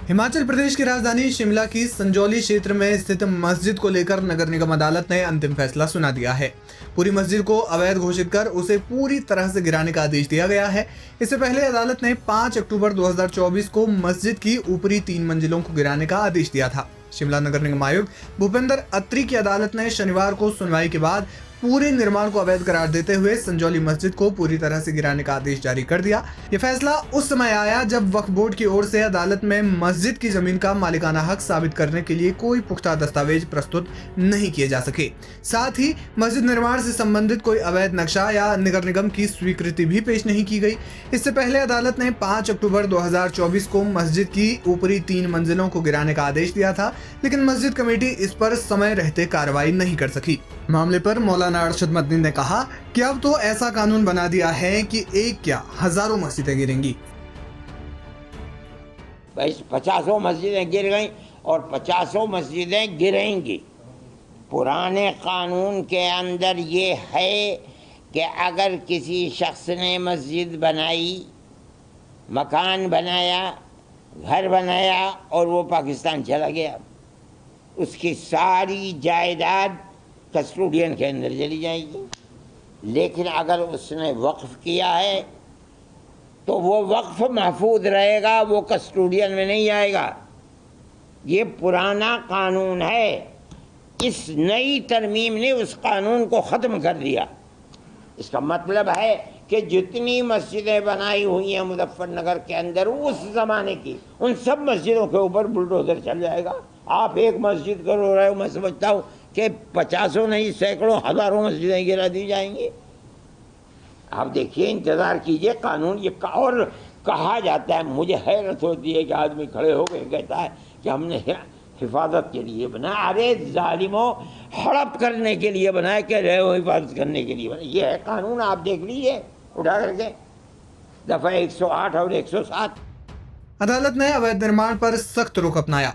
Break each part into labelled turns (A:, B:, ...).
A: हिमाचल प्रदेश की राजधानी शिमला की संजौली क्षेत्र में स्थित मस्जिद को लेकर नगर निगम अदालत ने अंतिम फैसला सुना दिया है। पूरी मस्जिद को अवैध घोषित कर उसे पूरी तरह से गिराने का आदेश दिया गया है। इससे पहले अदालत ने 5 अक्टूबर 2024 को मस्जिद की ऊपरी 3 मंजिलों को गिराने का आदेश दिया था। शिमला नगर निगम आयुक्त भूपेंद्र अत्री की अदालत ने शनिवार को सुनवाई के बाद पूरे निर्माण को अवैध करार देते हुए संजौली मस्जिद को पूरी तरह से गिराने का आदेश जारी कर दिया। यह फैसला उस समय आया जब वक्फ बोर्ड की ओर से अदालत में मस्जिद की जमीन का मालिकाना हक साबित करने के लिए कोई पुख्ता दस्तावेज प्रस्तुत नहीं किए जा सके। साथ ही मस्जिद निर्माण से संबंधित कोई अवैध नक्शा या नगर निगम की स्वीकृति भी पेश नहीं की गई। इससे पहले अदालत ने 5 अक्टूबर 2024 को मस्जिद की ऊपरी 3 मंजिलों को गिराने का आदेश दिया था, लेकिन मस्जिद कमेटी इस पर समय रहते कार्रवाई नहीं कर सकी। मामले पर मौलाना अरशद मदनी ने कहा कि अब तो ऐसा कानून बना दिया है कि एक क्या हजारों मस्जिदें गिरेंगी।
B: भाई 50 मस्जिदें गिर गई और 50 मस्जिदें गिरेंगी। पुराने कानून के अंदर ये है कि अगर किसी शख्स ने मस्जिद बनाई, मकान बनाया, घर बनाया और वो पाकिस्तान चला गया, उसकी सारी जायदाद कस्टोडियन के अंदर चली जाएगी। लेकिन अगर उसने वक्फ किया है तो वो वक्फ महफूज रहेगा, वो कस्टोडियन में नहीं आएगा। ये पुराना कानून है। इस नई तरमीम ने उस कानून को ख़त्म कर दिया। इसका मतलब है कि जितनी मस्जिदें बनाई हुई हैं मुजफ्फरनगर के अंदर उस ज़माने की, उन सब मस्जिदों के ऊपर बुलडोज़र चल जाएगा। आप एक मस्जिद करो रहे हो, मैं समझता हूँ कि 50 नहीं, सैकड़ों हज़ारों मस्जिदें गिरा दी जाएंगी। आप देखिए, इंतज़ार कीजिए। कानून ये और कहा जाता है, मुझे हैरत होती है कि आदमी खड़े हो गए कहता है कि हमने हिफाजत के लिए बनाया। अरे जालिमों, हड़प करने के लिए बनाया, कह रहे हो हिफाजत करने के लिए बनाया। ये है कानून, आप देख लीजिए उठा करके दफ़ा 108 और 107।
A: अदालत ने अवैध निर्माण पर सख्त रुख अपनाया।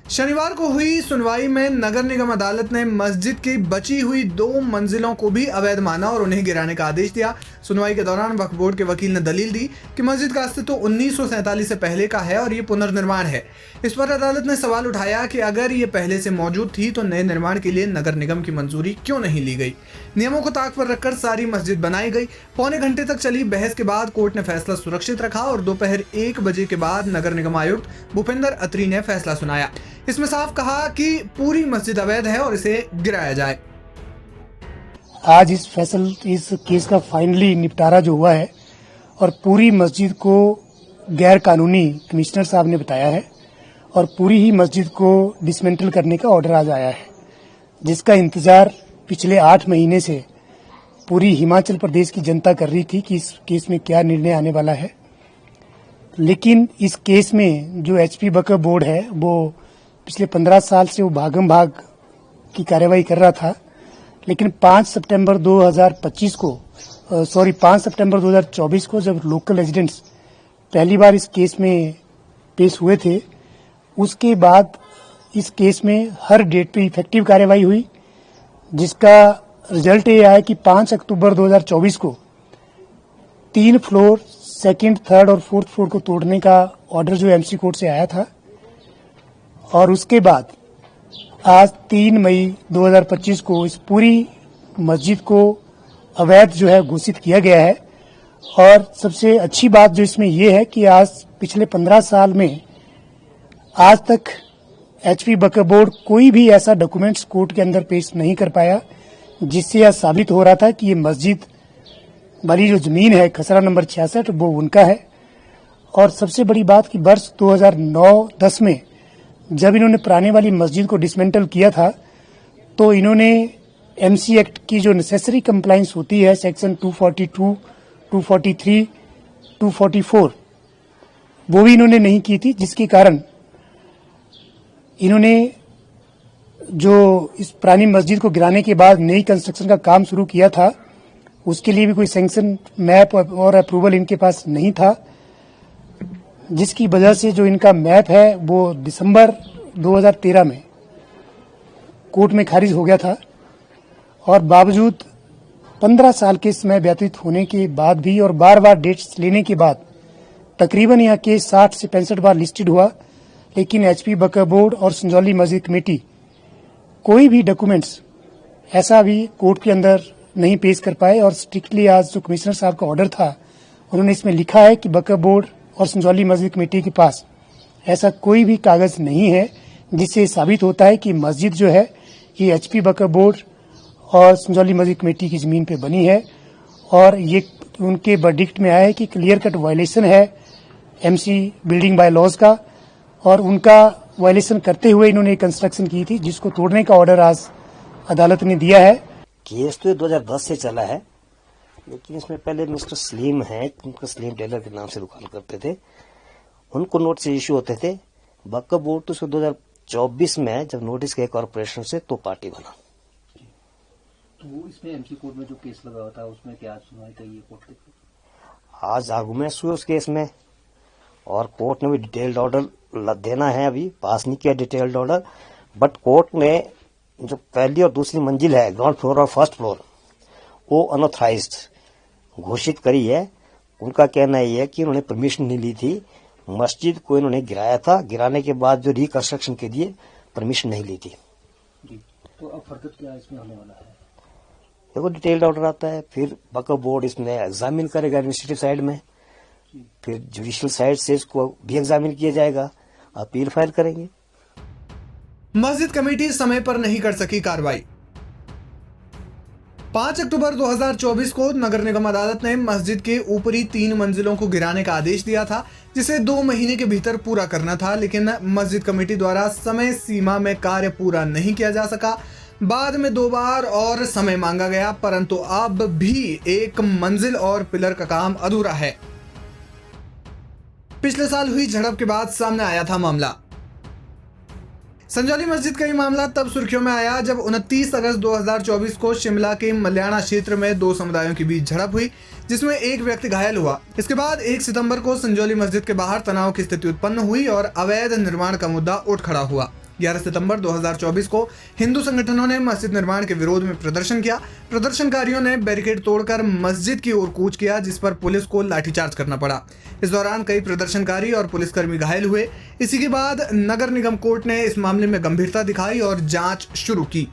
A: शनिवार को हुई सुनवाई में नगर निगम अदालत ने मस्जिद की बची हुई 2 मंजिलों को भी अवैध माना और उन्हें गिराने का आदेश दिया। सुनवाई के दौरान वक्फ बोर्ड के वकील ने दलील दी कि मस्जिद का अस्तित्व 1947 से पहले का है और ये पुनर्निर्माण है। इस पर अदालत ने सवाल उठाया कि अगर ये पहले से मौजूद थी तो नए निर्माण के लिए नगर निगम की मंजूरी क्यों नहीं ली गई। नियमों को ताक पर रखकर सारी मस्जिद बनाई गई। पौने घंटे तक चली बहस के बाद कोर्ट ने फैसला सुरक्षित रखा और दोपहर 1 बजे के बाद नगर निगम आयुक्त भूपेंद्र अत्री ने फैसला सुनाया। इसमें साफ कहा कि पूरी मस्जिद अवैध है और इसे गिराया जाए।
C: आज इस केस का फाइनली निपटारा जो हुआ है और पूरी मस्जिद को गैर कानूनी कमिश्नर साहब ने बताया है और पूरी ही मस्जिद को डिसमेंटल करने का ऑर्डर आज आया है, जिसका इंतजार पिछले 8 महीने से पूरी हिमाचल प्रदेश की जनता कर रही थी कि इस केस में क्या निर्णय आने वाला है। लेकिन इस केस में जो HP वक्फ बोर्ड है वो पिछले 15 साल से वो भागम भाग की कार्यवाही कर रहा था, लेकिन 5 सितंबर 2024 को जब लोकल रेजिडेंट्स पहली बार इस केस में पेश हुए थे, उसके बाद इस केस में हर डेट पे इफेक्टिव कार्यवाही हुई, जिसका रिजल्ट ये आया कि 5 अक्टूबर 2024 को 3 फ्लोर, 2nd, 3rd और 4th फ्लोर को तोड़ने का ऑर्डर जो MC कोर्ट से आया था और उसके बाद आज 3 मई 2025 को इस पूरी मस्जिद को अवैध जो है घोषित किया गया है। और सबसे अच्छी बात जो इसमें यह है कि आज पिछले 15 साल में आज तक HP वक्फ बोर्ड कोई भी ऐसा डॉक्यूमेंट्स कोर्ट के अंदर पेश नहीं कर पाया जिससे यह साबित हो रहा था कि ये मस्जिद वाली जो जमीन है खसरा नंबर 66 वो उनका है। और सबसे बड़ी बात कि वर्ष 2009-10 में जब इन्होंने पुराने वाली मस्जिद को डिसमेंटल किया था तो इन्होंने MC एक्ट की जो नेसेसरी कंप्लायंस होती है सेक्शन 242, 243, 244 वो भी इन्होंने नहीं की थी, जिसके कारण इन्होंने जो इस पुरानी मस्जिद को गिराने के बाद नई कंस्ट्रक्शन का काम शुरू किया था उसके लिए भी कोई सैंक्शन, मैप और अप्रूवल इनके पास नहीं था, जिसकी वजह से जो इनका मैप है वो दिसंबर 2013 में कोर्ट में खारिज हो गया था। और बावजूद 15 साल के समय व्यतीत होने के बाद भी और बार बार डेट्स लेने के बाद तकरीबन यह केस 60 से 65 बार लिस्टेड हुआ, लेकिन एचपी बकर बोर्ड और संजौली मस्जिद कमेटी कोई भी डॉक्यूमेंट्स ऐसा भी कोर्ट के अंदर नहीं पेश कर पाए। और स्ट्रिक्टली आज जो कमिश्नर साहब का ऑर्डर था, उन्होंने इसमें लिखा है कि बकर बोर्ड और संजौली मस्जिद कमेटी के पास ऐसा कोई भी कागज नहीं है जिससे साबित होता है कि मस्जिद जो है ये एचपी बकर बोर्ड और संजौली मस्जिद कमेटी की जमीन पे बनी है। और ये उनके वर्डिक्ट में आया है कि क्लियर कट वायलेशन है एमसी बिल्डिंग बाय लॉज का, और उनका वायलेशन करते हुए इन्होंने कंस्ट्रक्शन की थी, जिसको तोड़ने का ऑर्डर आज अदालत ने दिया है।
D: केस तो 2010 से चला है, लेकिन इसमें पहले मिस्टर सलीम है, उनको सलीम टेलर के नाम से दुकान करते थे, उनको नोटिस इश्यू होते थे। बकर बोर्ड तो उसको 2024 में जब नोटिस गए कॉर्पोरेशन से तो पार्टी बना।
E: तो इसमें एमसी कोर्ट में जो केस लगा हुआ था उसमें क्या सुनवाई कही है कोर्ट की?
D: आज आर्गूमेंट्स हुए उस केस में और कोर्ट ने भी डिटेल्ड ऑर्डर देना है, अभी पास नहीं किया डिटेल्ड ऑर्डर, बट कोर्ट ने जो पहली और दूसरी मंजिल है, ग्राउंड फ्लोर और फर्स्ट फ्लोर, वो अनऑथराइज्ड घोषित करी है। उनका कहना ये है कि उन्होंने परमिशन नहीं ली थी, मस्जिद को इन्होंने गिराया था, गिराने के बाद जो रिकंस्ट्रक्शन के लिए परमिशन नहीं ली थी।
E: जी, तो अब फर्दर क्या इसमें होने वाला है?
D: देखो डिटेल्ड ऑर्डर आता है, फिर बकर बोर्ड इसमें एग्जामिन करेगा एडमिनिस्ट्रेटिव साइड में, फिर जुडिशियल साइड से इसको भी एग्जामिन किया जाएगा, अपील फाइल करेंगे।
A: मस्जिद कमेटी समय पर नहीं कर सकी कार्रवाई। 5 अक्टूबर 2024 को नगर निगम अदालत ने मस्जिद के ऊपरी 3 मंजिलों को गिराने का आदेश दिया था, जिसे 2 महीने के भीतर पूरा करना था, लेकिन मस्जिद कमेटी द्वारा समय सीमा में कार्य पूरा नहीं किया जा सका। बाद में 2 बार और समय मांगा गया, परंतु अब भी 1 मंजिल और पिलर का काम अधूरा है। पिछले साल हुई झड़प के बाद सामने आया था मामला। संजौली मस्जिद का ये मामला तब सुर्खियों में आया जब 29 अगस्त 2024 को शिमला के मल्याणा क्षेत्र में 2 समुदायों के बीच झड़प हुई, जिसमें एक व्यक्ति घायल हुआ। इसके बाद 1 सितंबर को संजौली मस्जिद के बाहर तनाव की स्थिति उत्पन्न हुई और अवैध निर्माण का मुद्दा उठ खड़ा हुआ। 11 सितंबर 2024 को हिंदू संगठनों ने मस्जिद निर्माण के विरोध में प्रदर्शन किया। प्रदर्शनकारियों ने बैरिकेड तोड़कर मस्जिद की ओर कूच किया, जिस पर पुलिस को लाठीचार्ज करना पड़ा। इस दौरान कई प्रदर्शनकारी और पुलिसकर्मी घायल हुए। इसी के बाद नगर निगम कोर्ट ने इस मामले में गंभीरता दिखाई और जांच शुरू की।